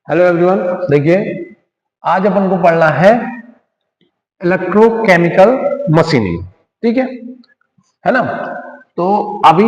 Hello everyone, देखिए आज अपन को पढ़ना है इलेक्ट्रोकेमिकल मशीनिंग। ठीक है ना। तो अभी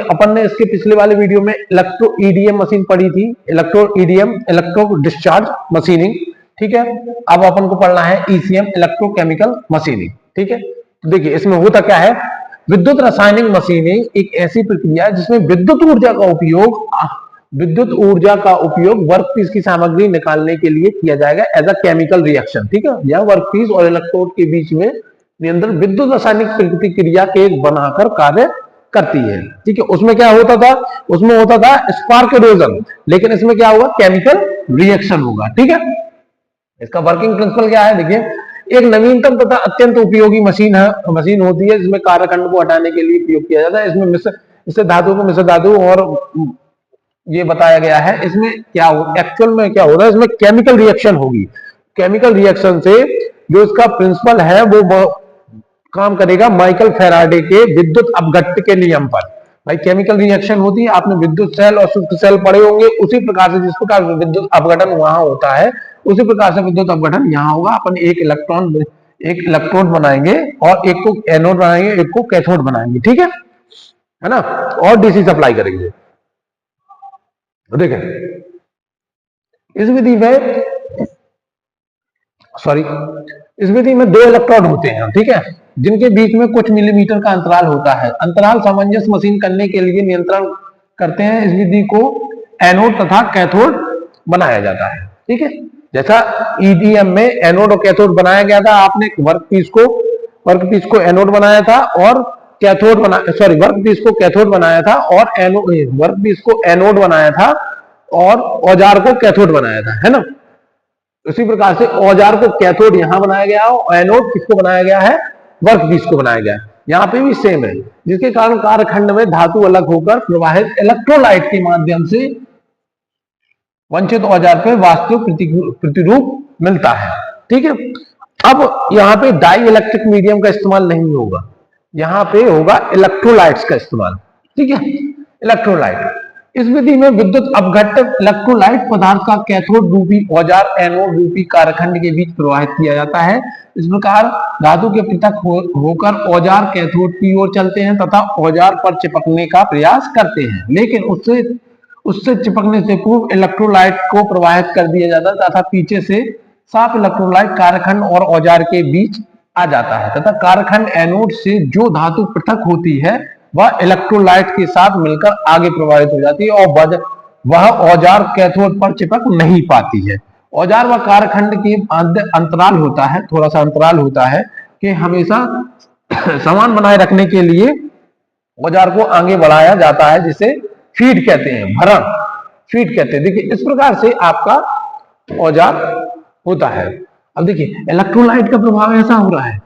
अपन ने इसके पिछले वाले वीडियो में इलेक्ट्रो ईडीएम मशीन पढ़ी थी, electro EDM electro discharge machining. ठीक है, अब अपन को पढ़ना है ईसीएम इलेक्ट्रोकेमिकल मशीनिंग। ठीक है, तो देखिए इसमें होता क्या है। विद्युत रासायनिक मशीनिंग एक ऐसी प्रक्रिया है जिसमें विद्युत ऊर्जा का उपयोग वर्कपीस की सामग्री निकालने के लिए किया जाएगा एज अ केमिकल रिएक्शन। ठीक है, यह वर्कपीस और इलेक्ट्रोड के बीच में नियंत्रण विद्युत रासायनिक प्रतिक्रिया के बनाकर कार्य करती है। ठीक है, उसमें क्या होता था, उसमें होता था स्पार्क इरोजन, लेकिन इसमें क्या होगा, केमिकल रिएक्शन होगा। ठीक है, इसका वर्किंग प्रिंसिपल क्या है, देखिए एक नवीनतम तथा अत्यंत उपयोगी मशीन होती है जिसमें कार्यखंड को हटाने के लिए उपयोग किया जाता है। इसमें इससे धातु को मिश्र धातु और ये बताया गया है। इसमें क्या हो, एक्चुअल में क्या होगा, इसमें केमिकल रिएक्शन होगी। केमिकल रिएक्शन से जो इसका प्रिंसिपल है वो काम करेगा माइकल फेराडे के विद्युत अपघट्ट के नियम पर। भाई केमिकल रिएक्शन होती है, आपने विद्युत सेल और शुद्ध सेल पढ़े होंगे, उसी प्रकार से जिस प्रकार विद्युत अपघटन वहां होता है उसी प्रकार से विद्युत अपघटन यहाँ होगा। अपन एक इलेक्ट्रोड बनाएंगे और एक को एनोड बनाएंगे, एक को कैथोड बनाएंगे। ठीक है ना, और डीसी सप्लाई करेंगे। देखें इस विधि में इस विधि में दो इलेक्ट्रोड होते हैं, ठीक है, जिनके बीच में कुछ मिलीमीटर का अंतराल होता है। अंतराल सामंजस्य मशीन करने के लिए नियंत्रण करते हैं। इस विधि को एनोड तथा कैथोड बनाया जाता है। ठीक है, जैसा ईडीएम में एनोड और कैथोड बनाया गया था, आपने वर्कपीस को एनोड बनाया था और वर्कपीस को कैथोड बनाया था और वर्कपीस को एनोड बनाया था और औजार को कैथोड बनाया था, है ना। उसी प्रकार से औजार को कैथोड यहां बनाया गया और एनोड किसको बनाया गया है, वर्कपीस को बनाया गया है। यहां पे भी सेम है, जिसके कारण कार्यखंड में धातु अलग होकर प्रवाहित इलेक्ट्रोलाइट के माध्यम से वंचित औजार पे वास्तविक प्रतिरूप मिलता है। ठीक है, अब यहाँ पे डाई इलेक्ट्रिक मीडियम का इस्तेमाल नहीं होगा, यहाँ पे होगा इलेक्ट्रोलाइट्स का इस्तेमाल। ठीक है, इलेक्ट्रोलाइट। इस विधि में विद्युत अपघट्ट इलेक्ट्रोलाइट पदार्थ का कैथोड रूपी औजार एनोड रूपी कारखंड के बीच प्रवाहित किया जाता है। इस प्रकार धातु के पृथक होकर औजार कैथोड की ओर चलते हैं तथा औजार पर चिपकने का प्रयास करते हैं, लेकिन उससे चिपकने से पूर्व इलेक्ट्रोलाइट को प्रवाहित कर दिया जाता है तथा पीछे से साफ इलेक्ट्रोलाइट कारखंड और औजार के बीच आ जाता है तथा कारखंड एनोड से जो धातु पृथक होती है वह इलेक्ट्रोलाइट के साथ मिलकर आगे प्रवाहित हो जाती है और वह औजार कैथोड पर चिपक नहीं पाती है। औजार व कारखंड के मध्य अंतराल होता है, थोड़ा सा अंतराल होता है कि हमेशा समान बनाए रखने के लिए औजार को आगे बढ़ाया जाता है, जिसे फीड कहते हैं, भरण फीड कहते हैं। देखिए इस प्रकार से आपका औजार होता है। अब देखिए इलेक्ट्रोलाइट का प्रभाव ऐसा हो रहा है,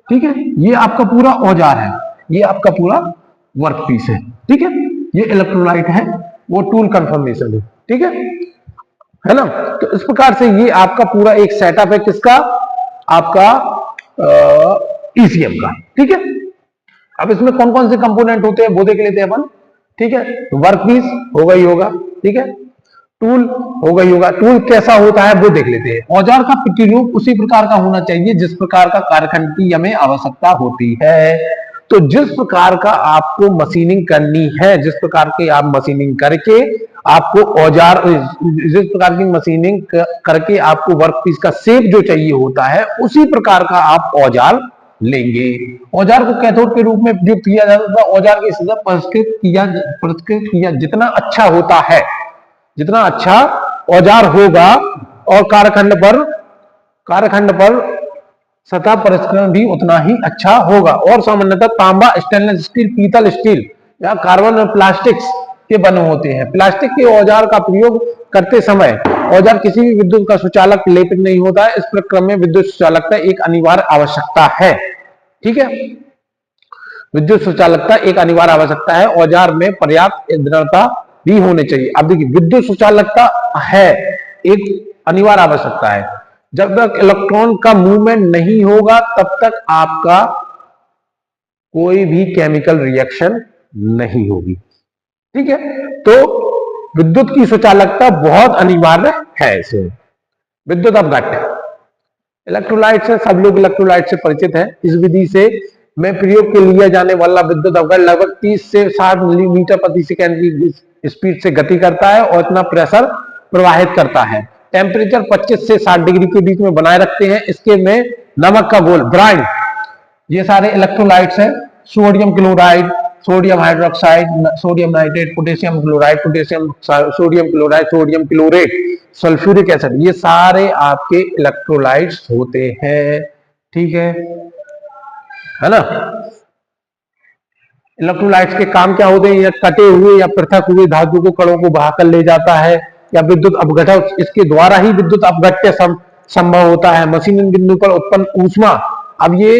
ठीक है, ये आपका पूरा औजार है, ये आपका पूरा वर्कपीस है। ठीक है, ये इलेक्ट्रोलाइट है, वो टूल कंफर्मेशन है। ठीक है ना। तो इस प्रकार से ये आपका पूरा एक सेटअप है, किसका, आपका ईसीएम का। ठीक है, अब इसमें कौन कौन से कंपोनेंट होते हैं वो देख लेते हैं अपन। ठीक है, वर्कपीस होगा ही होगा, ठीक है, टूल होगा ही होगा। टूल कैसा होता है वो देख लेते हैं। औजार का प्रतिरूप उसी प्रकार का होना चाहिए जिस प्रकार का कार्यखंड की हमें आवश्यकता होती है। तो जिस प्रकार का आपको मशीनिंग करनी है, जिस प्रकार की आप मशीनिंग करके आपको औजार, जिस प्रकार की मशीनिंग करके आपको वर्कपीस का शेप जो चाहिए होता है, उसी प्रकार का आप औजार लेंगे। औजार को कैथोड के रूप में प्रयुक्त किया जाता था। औजार की सजा परिष्कृत किया जितना अच्छा होता है, जितना अच्छा औजार होगा और कारखंड पर सतह परिष्करण भी उतना ही अच्छा होगा। और सामान्यतः तांबा, स्टेनलेस स्टील, पीतल स्टील या कार्बन और प्लास्टिक्स के बने होते हैं। प्लास्टिक के औजार का प्रयोग करते समय औजार किसी भी विद्युत का सुचालक लेपित नहीं होता है। इस प्रक्रम में विद्युत सुचालकता एक अनिवार्य आवश्यकता है। ठीक है, विद्युत सुचालकता एक अनिवार्य आवश्यकता है। औजार में पर्याप्त दृढ़ता भी होनी चाहिए। अब देखिए विद्युत सुचालकता है एक अनिवार्य आवश्यकता है। जब तक इलेक्ट्रॉन का मूवमेंट नहीं होगा तब तक आपका कोई भी केमिकल रिएक्शन नहीं होगी। ठीक है, तो विद्युत की सुचालकता बहुत अनिवार्य है इसमें। विद्युत अपघट्य, इलेक्ट्रोलाइट से सब लोग इलेक्ट्रोलाइट से परिचित हैं। इस विधि से में प्रयोग के लिए जाने वाला विद्युत अपघट्य लगभग 30 से 60 मिलीमीटर प्रति सेकंड की स्पीड से गति करता है और इतना प्रेशर प्रवाहित करता है। टेम्परेचर 25 से 60 डिग्री के बीच में बनाए रखते हैं। इसके में नमक का घोल, ब्राइन, ये सारे इलेक्ट्रोलाइट्स हैं। Sodium chloride, sodium hydroxide, sodium nitrate, potassium chloride, potassium sodium chloride, sodium chlorate, sulphuric acid, ये सारे आपके इलेक्ट्रोलाइट्स होते हैं। ठीक है ना। इलेक्ट्रोलाइट्स के काम क्या होते हैं? या कटे हुए या पृथक हुए धातु को कणों को बहाकर ले जाता है, या विद्युत अपघटन, इसके द्वारा ही विद्युत अपघट्य संभव होता है। मशीनिंग बिंदु पर उत्पन्न ऊष्मा, अब ये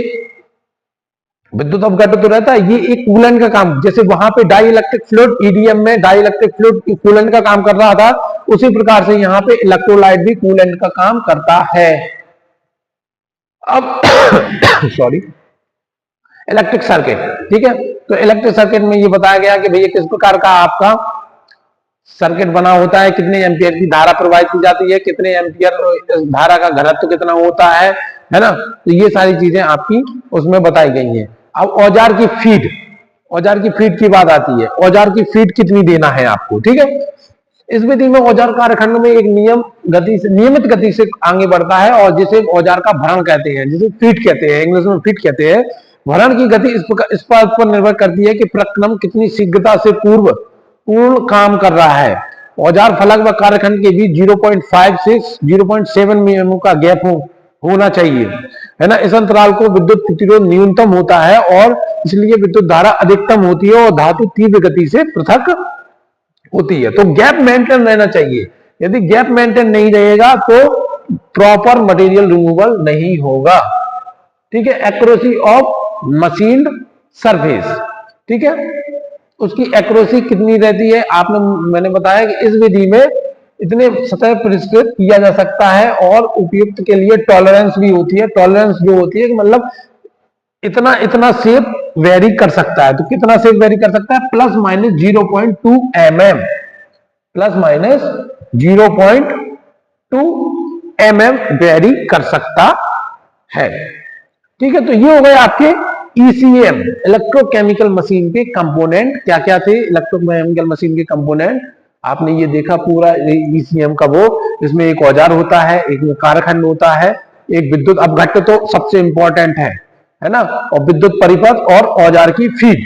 विद्युत अपघट्य तो रहता है, ये एक कूलेंट का काम, जैसे वहां पे डाई इलेक्ट्रिक फ्लूइड, ईडीएम में डाई इलेक्ट्रिक फ्लूइड कूलेंट का काम कर रहा था, उसी प्रकार से यहाँ पे इलेक्ट्रोलाइट भी कूलेंट का काम करता है। अब सॉरी, इलेक्ट्रिक सर्किट, ठीक है। तो इलेक्ट्रिक सर्किट में ये बताया गया कि भैया किस प्रकार का आपका सर्किट बना होता है, कितने एम्पियर की धारा प्रवाहित की जाती है, कितने एम्पियर धारा का घनत्व कितना होता है ना। तो ये सारी चीजें आपकी उसमें बताई गई हैं। अब औजार की फीड, औजार की फीड की बात आती है। औजार की फीड कितनी देना है आपको, ठीक है। इस विधि में औजार कार्यखंड में एक नियमित गति से आगे बढ़ता है और जिसे औजार का भरण कहते हैं, जिसे फीड कहते हैं, इंग्लिश में फीड कहते हैं। भरण की गति इस बात पर निर्भर करती है कि प्रक्रम कितनी शीघ्रता से पूर्ण काम कर रहा है। औजार फलक व कार्यखंड के बीच 0.5 से 0.7 mm का गैप होना चाहिए, है ना। इस अंतराल को विद्युत प्रतिरोध न्यूनतम होता है और इसलिए विद्युत धारा अधिकतम होती है और धातु तीव्र गति से पृथक होती है। तो गैप मेंटेन रहना चाहिए। यदि गैप मेंटेन नहीं रहेगा तो प्रॉपर मटेरियल रिमूवल नहीं होगा, ठीक है। एक्यूरेसी ऑफ मशीन्ड सरफेस, ठीक है, उसकी एक्यूरेसी कितनी रहती है मैंने बताया कि इस विधि में इतने सतह परिष्कृत किया जा सकता है और उपयुक्त के लिए टॉलरेंस भी होती है। टॉलरेंस जो होती है कि मतलब इतना शेप वेरी कर सकता है। तो कितना शेप वेरी कर सकता है? Plus minus 0.2 mm, plus minus 0.2 mm very कर सकता है, ठीक है। तो ये हो गए आपके ईसीएम, इलेक्ट्रोकेमिकल मशीन के कंपोनेंट। क्या क्या थे इलेक्ट्रोकेमिकल मशीन के कंपोनेंट? आपने ये देखा पूरा ईसीएम का वो, इसमें एक औजार होता है, एक कारखंड होता है, एक विद्युत अपघट्य तो सबसे इंपॉर्टेंट है ना, और विद्युत परिपथ और औजार की फीड,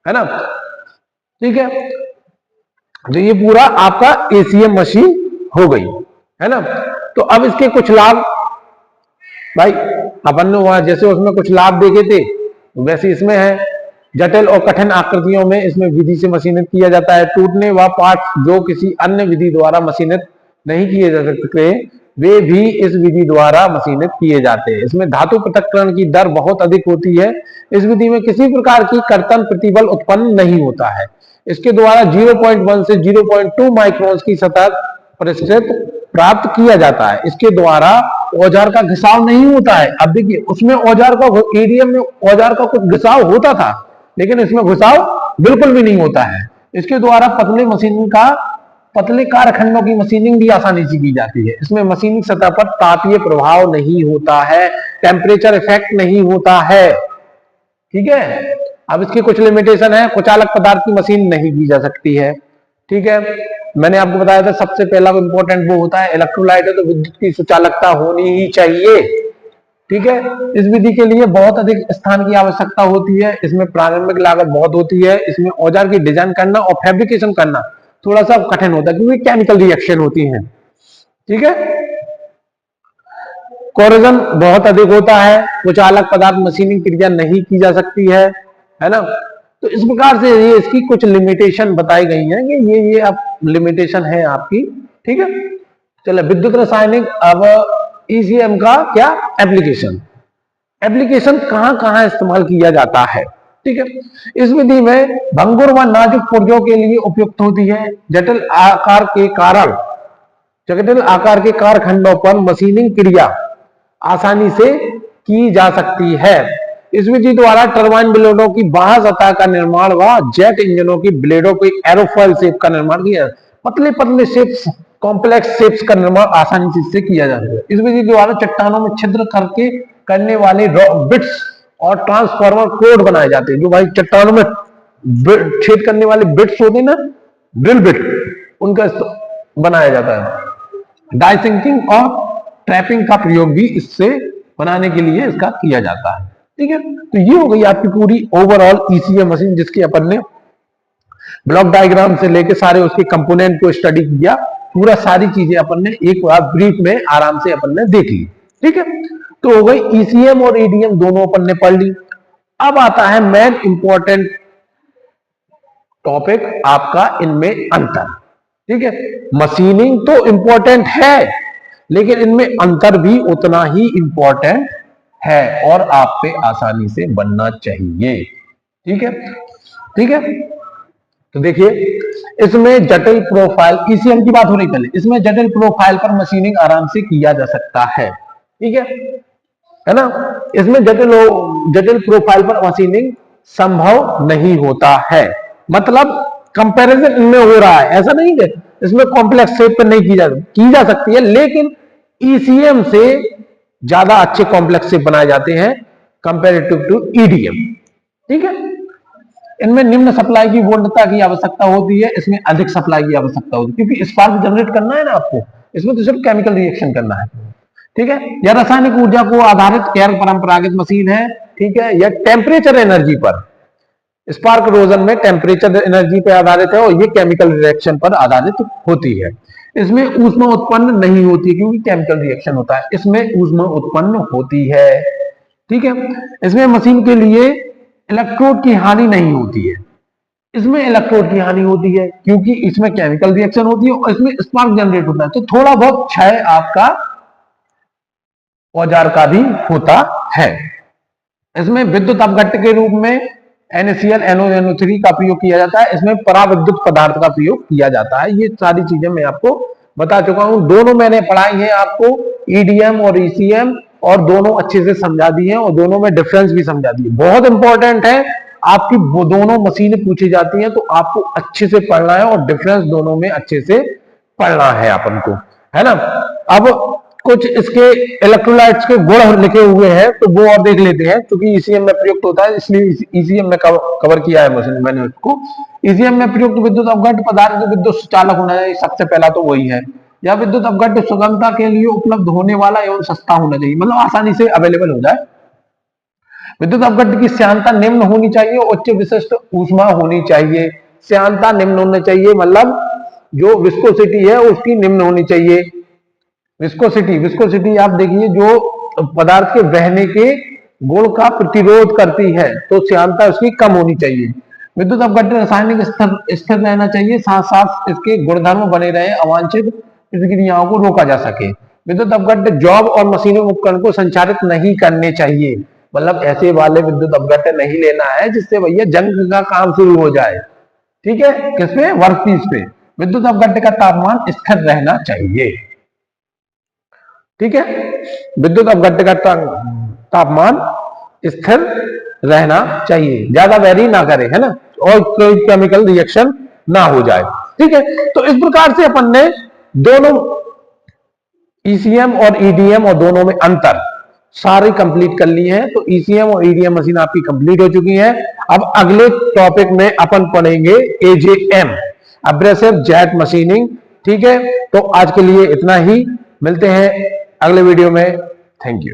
है ना, ठीक है। तो ये पूरा आपका एसीएम मशीन हो गई, है ना। तो अब इसके कुछ लाभ, भाई अपन ने जैसे उसमें कुछ लाभ देखे थे वैसे इसमें है। जटिल और कठिन आकृतियों में इसमें विधि से मशीनित किया जाता है। टूटने व पार्ट जो किसी अन्य विधि द्वारा मशीनित नहीं किए जा सकते वे भी इस विधि द्वारा मशीनित किए जाते हैं। इसमें धातु पृथक्करण की दर बहुत अधिक होती है। इस विधि में किसी प्रकार की कर्तन प्रतिबल उत्पन्न नहीं होता है। इसके द्वारा 0.1 से 0.2 माइक्रोन की सतह परिष्कृत प्राप्त किया जाता है। इसके द्वारा औजार का घिसाव नहीं होता है। अब देखिए उसमें औजार का ईडीएम में औजार का कुछ घिसाव होता था, लेकिन इसमें घिसाव बिल्कुल भी नहीं होता है। इसके द्वारा पतले कारखंडों की मशीनिंग भी आसानी से की जाती है। इसमें मशीनिंग सतह पर तापीय प्रभाव नहीं होता है, टेम्परेचर इफेक्ट नहीं होता है, ठीक है। अब इसकी कुछ लिमिटेशन है। कुचालक पदार्थ की मशीन नहीं की जा सकती है, ठीक है। मैंने आपको बताया था सबसे पहला इंपॉर्टेंट वो होता है इलेक्ट्रोलाइट है, तो विद्युत की सुचालकता होनी ही चाहिए, ठीक है। इस विधि के लिए बहुत अधिक स्थान की आवश्यकता होती है। इसमें प्रारंभिक लागत बहुत होती है। इसमें औजार की डिजाइन करना और फैब्रिकेशन करना थोड़ा सा कठिन होता है क्योंकि केमिकल रिएक्शन होती है, ठीक है। कोरोजन बहुत अधिक होता है। कुचालक पदार्थ मशीनिंग क्रिया नहीं की जा सकती है ना। तो इस प्रकार से ये इसकी कुछ लिमिटेशन बताई गई हैं कि ये आप लिमिटेशन है आपकी, ठीक है। चलो विद्युत रासायनिक, अब ईसीएम का क्या एप्लीकेशन कहां इस्तेमाल किया जाता है, ठीक है। इस विधि में भंगुर व नाजुक पुर्जों के लिए उपयुक्त होती है। जटिल आकार के कारखंडों पर मशीनिंग क्रिया आसानी से की जा सकती है। इस विधि द्वारा टरबाइन ब्लेडों की बाह्य सतह का निर्माण व जेट इंजनों की ब्लेडों को एरोफॉइल शेप का निर्माण किया। पतले पतले शेप्स, कॉम्प्लेक्स शेप्स का निर्माण आसानी से इससे किया जा सकता है। इस विधि द्वारा चट्टानों में छिद्र करके करने वाले बिट्स और ट्रांसफॉर्मर कोड बनाए जाते हैं। जो भाई चट्टानों में छेद करने वाले बिट्स होते हैं ना, ड्रिल बिट, उनका बनाया जाता है। डाई सिंकिंग और ट्रैपिंग का प्रयोग भी इससे बनाने के लिए इसका किया जाता है। ठीक है, तो ये हो गई आपकी पूरी ओवरऑल ईसीएम मशीन, जिसकी अपन ने ब्लॉक डायग्राम से लेके सारे उसके कंपोनेंट को स्टडी किया। पूरा सारी चीजें अपन ने एक बार ब्रीफ में आराम से अपन ने देख ली। ठीक है, तो हो गई ईसीएम और ईडीएम दोनों अपन ने पढ़ ली। अब आता है मेन इंपॉर्टेंट टॉपिक आपका, इनमें अंतर। ठीक है, मशीनिंग तो इंपॉर्टेंट है, लेकिन इनमें अंतर भी उतना ही इंपॉर्टेंट है और आप पे आसानी से बनना चाहिए। ठीक है, ठीक है, तो देखिए इसमें जटिल प्रोफाइल, ईसीएम की बात हो रही पहले, इसमें जटिल प्रोफाइल पर मशीनिंग आराम से किया जा सकता है। ठीक है ना, इसमें जटिल प्रोफाइल पर मशीनिंग संभव नहीं होता है। मतलब कंपैरिजन इनमें हो रहा है, ऐसा नहीं है इसमें कॉम्प्लेक्स शेप पर नहीं की जा सकती है, लेकिन ईसीएम से ज्यादा अच्छे कॉम्प्लेक्स शेप बनाए जाते हैं कंपैरेटिव टू ईडीएम। ठीक है, इनमें निम्न सप्लाई की वोल्टता की आवश्यकता होती है, इसमें अधिक सप्लाई की आवश्यकता होती है, क्योंकि स्पार्क जनरेट करना है ना आपको, इसमें तो सिर्फ केमिकल रिएक्शन करना है। ठीक है, या रासायनिक ऊर्जा को आधारित गैर परंपरागत मशीन है। ठीक है, या टेम्परेचर एनर्जी पर, स्पार्क रोजन में टेम्परेचर एनर्जी पर आधारित है और ये केमिकल रिएक्शन पर आधारित होती है। इसमें ऊष्मा उत्पन्न नहीं होती क्योंकि केमिकल रिएक्शन होता है, इसमें ऊष्मा उत्पन्न होती है। ठीक है, इसमें मशीन के लिए इलेक्ट्रोड की हानि नहीं होती है, इसमें इलेक्ट्रोड की हानि होती है क्योंकि इसमें केमिकल रिएक्शन होती है और इसमें स्पार्क जनरेट होता है, तो थोड़ा बहुत क्षय आपका औजार का भी होता है। इसमें विद्युत अपघट्ट के रूप में NaCl NO3 का प्रयोग किया जाता है, इसमें पराविद्युत पदार्थ का प्रयोग किया जाता है। ये सारी चीजें मैं आपको बता चुका हूं, दोनों मैंने पढ़ाई है आपको, ईडीएम और ईसीएम, और दोनों अच्छे से समझा दी है और दोनों में डिफरेंस भी समझा दी है। बहुत इंपॉर्टेंट है, आपकी दोनों मशीनें पूछी जाती हैं तो आपको अच्छे से पढ़ना है और डिफरेंस दोनों में अच्छे से पढ़ना है अपन को, है ना। अब कुछ इसके इलेक्ट्रोलाइट्स के गुण लिखे हुए हैं तो वो और देख लेते हैं, क्योंकि ईसीएम में प्रयुक्त होता है इसलिए ईसीएम में कवर किया है मशीन मैंने उसको। ईसीएम में प्रयुक्त विद्युत अपघट्ट पदार्थ जो विद्युत चालक होना चाहिए, सबसे पहला तो वही है। या विद्युत अपघट्ट सुगमता के लिए उपलब्ध होने वाला एवं सस्ता होना चाहिए, मतलब आसानी से अवेलेबल हो जाए। विद्युत अपघट्ट की श्यानता निम्न होनी चाहिए, उच्च विशिष्ट ऊष्मा होनी चाहिए। श्यानता निम्न होनी चाहिए, मतलब जो विस्कोसिटी है उसकी निम्न होनी चाहिए। विस्कोसिटी आप देखिए, जो पदार्थ के बहने के गुण का प्रतिरोध करती है, तो श्यानता उसकी कम होनी चाहिए। विद्युत अपघट्ट रासायनिक स्थिर रहना चाहिए, साथ साथ इसके गुणधर्म बने रहे, अवांछित प्रतिक्रियाओं को रोका जा सके। विद्युत अपघट्ट जॉब और मशीनिंग उपकरण को संचालित नहीं करने चाहिए, मतलब ऐसे वाले विद्युत अपघट्ट नहीं लेना है जिससे भैया जंग का काम शुरू हो जाए। ठीक है, किसपे? वर्कपीस पे। विद्युत अपघट्ट का तापमान स्थिर रहना चाहिए। ठीक है, विद्युत अपघट्ट का तापमान स्थिर रहना चाहिए, ज्यादा वेरी ना करे, है ना, और कोई केमिकल रिएक्शन ना हो जाए। ठीक है, तो इस प्रकार से अपन ने दोनों ईसीएम और ईडीएम और दोनों में अंतर सारी कंप्लीट कर ली है। तो ईसीएम और ईडीएम मशीन आपकी कंप्लीट हो चुकी है। अब अगले टॉपिक में अपन पढ़ेंगे एजेएम, एब्रेसिव जेट मशीनिंग। ठीक है, तो आज के लिए इतना ही, मिलते हैं अगले वीडियो में। Thank you.